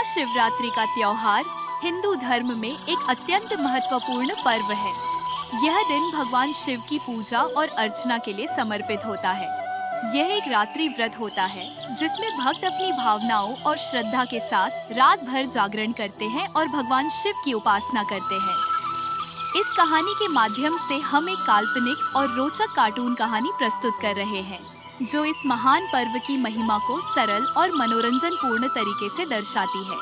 महाशिवरात्रि का त्योहार हिंदू धर्म में एक अत्यंत महत्वपूर्ण पर्व है। यह दिन भगवान शिव की पूजा और अर्चना के लिए समर्पित होता है। यह एक रात्रि व्रत होता है जिसमें भक्त अपनी भावनाओं और श्रद्धा के साथ रात भर जागरण करते हैं और भगवान शिव की उपासना करते हैं। इस कहानी के माध्यम से हम एक काल्पनिक और रोचक कार्टून कहानी प्रस्तुत कर रहे हैं जो इस महान पर्व की महिमा को सरल और मनोरंजन पूर्ण तरीके से दर्शाती है।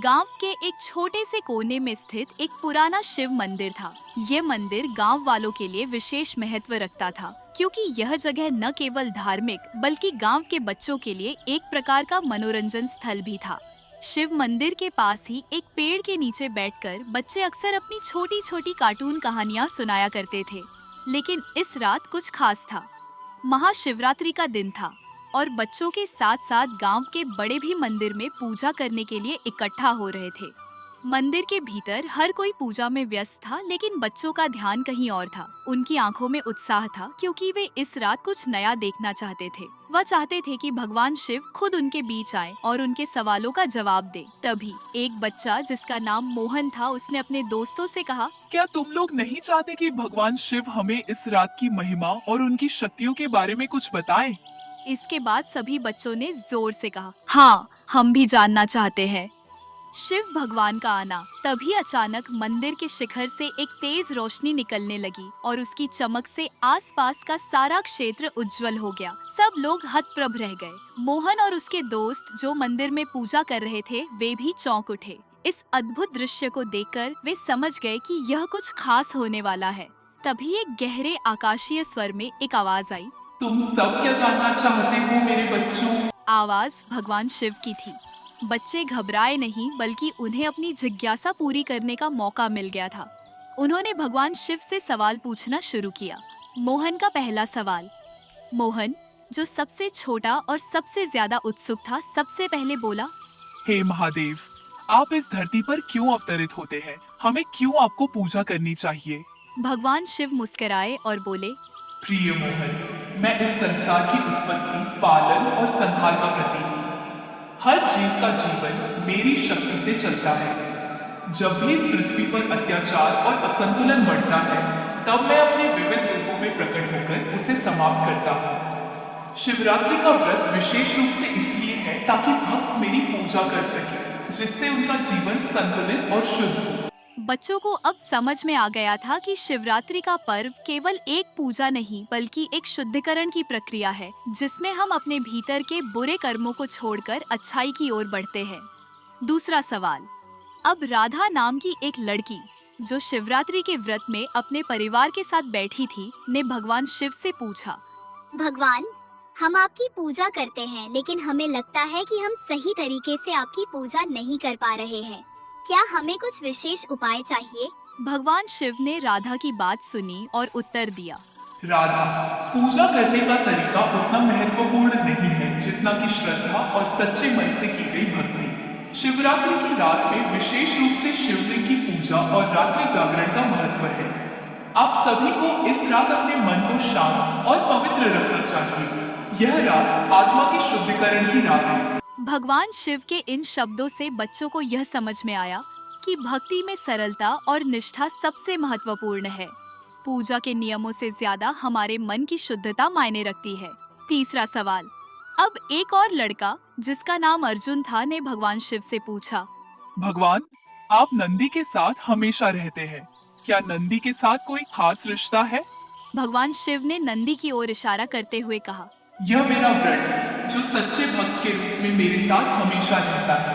गांव के एक छोटे से कोने में स्थित एक पुराना शिव मंदिर था। ये मंदिर गांव वालों के लिए विशेष महत्व रखता था क्योंकि यह जगह न केवल धार्मिक बल्कि गांव के बच्चों के लिए एक प्रकार का मनोरंजन स्थल भी था। शिव मंदिर के पास ही एक पेड़ के नीचे बैठकर बच्चे अक्सर अपनी छोटी छोटी कार्टून कहानियां सुनाया करते थे। लेकिन इस रात कुछ खास था। महाशिवरात्रि का दिन था और बच्चों के साथ साथ गांव के बड़े भी मंदिर में पूजा करने के लिए इकट्ठा हो रहे थे। मंदिर के भीतर हर कोई पूजा में व्यस्त था, लेकिन बच्चों का ध्यान कहीं और था। उनकी आंखों में उत्साह था क्योंकि वे इस रात कुछ नया देखना चाहते थे। वह चाहते थे कि भगवान शिव खुद उनके बीच आए और उनके सवालों का जवाब दे। तभी एक बच्चा जिसका नाम मोहन था, उसने अपने दोस्तों से कहा, क्या तुम लोग नहीं चाहते कि भगवान शिव हमें इस रात की महिमा और उनकी शक्तियों के बारे में कुछ बताएं? इसके बाद सभी बच्चों ने जोर से कहा, हाँ, हम भी जानना चाहते हैं। शिव भगवान का आना। तभी अचानक मंदिर के शिखर से एक तेज रोशनी निकलने लगी और उसकी चमक से आसपास का सारा क्षेत्र उज्जवल हो गया। सब लोग हतप्रभ रह गए। मोहन और उसके दोस्त जो मंदिर में पूजा कर रहे थे, वे भी चौंक उठे। इस अद्भुत दृश्य को देखकर वे समझ गए कि यह कुछ खास होने वाला है। तभी एक गहरे आकाशीय स्वर में एक आवाज आई, तुम सब क्या जानना चाहते हो मेरे बच्चों? आवाज भगवान शिव की थी। बच्चे घबराए नहीं, बल्कि उन्हें अपनी जिज्ञासा पूरी करने का मौका मिल गया था। उन्होंने भगवान शिव से सवाल पूछना शुरू किया। मोहन का पहला सवाल। मोहन, जो सबसे छोटा और सबसे ज्यादा उत्सुक था, सबसे पहले बोला, हे महादेव, आप इस धरती पर क्यों अवतरित होते हैं? हमें क्यों आपको पूजा करनी चाहिए? भगवान शिव मुस्कुराए और बोले, प्रिय मोहन, मैं इस संसार की उत्पत्ति, पालन और संहार का प्रतीक हूँ। हर जीव का जीवन मेरी शक्ति से चलता है। जब भी इस पृथ्वी पर अत्याचार और असंतुलन बढ़ता है, तब मैं अपने विविध रूपों में प्रकट होकर उसे समाप्त करता हूँ। शिवरात्रि का व्रत विशेष रूप से इसलिए है ताकि भक्त मेरी पूजा कर सके, जिससे उनका जीवन संतुलित और शुद्ध हो। बच्चों को अब समझ में आ गया था कि शिवरात्रि का पर्व केवल एक पूजा नहीं बल्कि एक शुद्धिकरण की प्रक्रिया है, जिसमें हम अपने भीतर के बुरे कर्मों को छोड़कर अच्छाई की ओर बढ़ते हैं। दूसरा सवाल। अब राधा नाम की एक लड़की जो शिवरात्रि के व्रत में अपने परिवार के साथ बैठी थी, ने भगवान शिव से पूछा, भगवान, हम आपकी पूजा करते हैं, लेकिन हमें लगता है कि हम सही तरीके से आपकी पूजा नहीं कर पा रहे हैं। क्या हमें कुछ विशेष उपाय चाहिए? भगवान शिव ने राधा की बात सुनी और उत्तर दिया, राधा, पूजा करने का तरीका उतना महत्वपूर्ण नहीं है जितना कि श्रद्धा और सच्चे मन से की गई भक्ति। शिवरात्रि की रात में विशेष रूप से शिवलिंग की पूजा और रात्रि जागरण का महत्व है। आप सभी को इस रात अपने मन को शांत और पवित्र रखना चाहिए। यह रात आत्मा के शुद्धिकरण की रात है। भगवान शिव के इन शब्दों से बच्चों को यह समझ में आया कि भक्ति में सरलता और निष्ठा सबसे महत्वपूर्ण है। पूजा के नियमों से ज्यादा हमारे मन की शुद्धता मायने रखती है। तीसरा सवाल। अब एक और लड़का जिसका नाम अर्जुन था, ने भगवान शिव से पूछा, भगवान, आप नंदी के साथ हमेशा रहते हैं। क्या नंदी के साथ कोई खास रिश्ता है? भगवान शिव ने नंदी की ओर इशारा करते हुए कहा, यह मेरा व्रत है जो सच्चे भक्त के रूप में मेरे साथ हमेशा रहता है।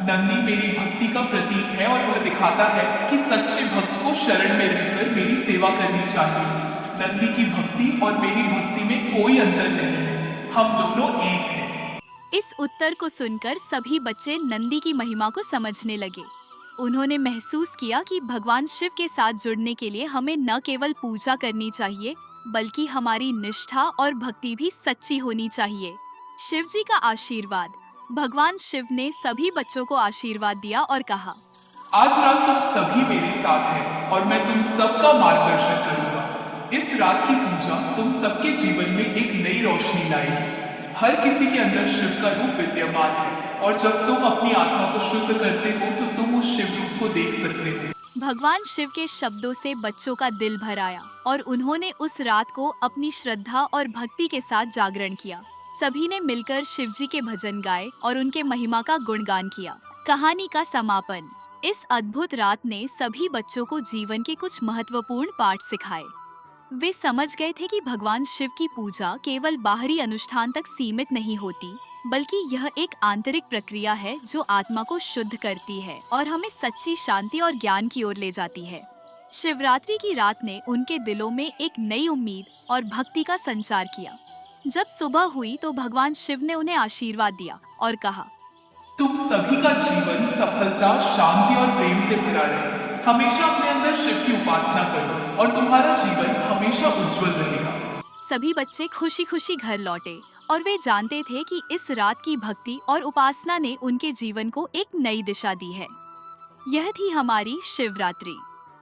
नंदी मेरी भक्ति का प्रतीक है और वह दिखाता है कि सच्चे भक्त को शरण में रहकर मेरी सेवा करनी चाहिए। नंदी की भक्ति और मेरी भक्ति में कोई अंतर नहीं है, हम दोनों एक हैं। इस उत्तर को सुनकर सभी बच्चे नंदी की महिमा को समझने लगे। उन्होंने महसूस किया कि भगवान शिव के साथ जुड़ने के लिए हमें न केवल पूजा करनी चाहिए बल्कि हमारी निष्ठा और भक्ति भी सच्ची होनी चाहिए। शिव जी का आशीर्वाद। भगवान शिव ने सभी बच्चों को आशीर्वाद दिया और कहा, आज रात तुम सभी मेरे साथ हैं और मैं तुम सबका मार्गदर्शन करूंगा। इस रात की पूजा तुम सबके जीवन में एक नई रोशनी लाएगी। हर किसी के अंदर शिव का रूप विद्यमान है और जब तुम अपनी आत्मा को शुद्ध करते हो तो तुम उस शिव रूप को देख सकते हो। भगवान शिव के शब्दों से बच्चों का दिल भर आया और उन्होंने उस रात को अपनी श्रद्धा और भक्ति के साथ जागरण किया। सभी ने मिलकर शिव जी के भजन गाए और उनके महिमा का गुणगान किया। कहानी का समापन। इस अद्भुत रात ने सभी बच्चों को जीवन के कुछ महत्वपूर्ण पाठ सिखाए। वे समझ गए थे कि भगवान शिव की पूजा केवल बाहरी अनुष्ठान तक सीमित नहीं होती, बल्कि यह एक आंतरिक प्रक्रिया है जो आत्मा को शुद्ध करती है और हमें सच्ची शांति और ज्ञान की ओर ले जाती है। शिवरात्रि की रात ने उनके दिलों में एक नई उम्मीद और भक्ति का संचार किया। जब सुबह हुई तो भगवान शिव ने उन्हें आशीर्वाद दिया और कहा, तुम सभी का जीवन सफलता, शांति और प्रेम से भरा रहे। हमेशा अपने अंदर शिव की उपासना करो और तुम्हारा जीवन हमेशा उज्जवल रहेगा। सभी बच्चे खुशी खुशी घर लौटे और वे जानते थे कि इस रात की भक्ति और उपासना ने उनके जीवन को एक नई दिशा दी है। यह थी हमारी शिवरात्रि।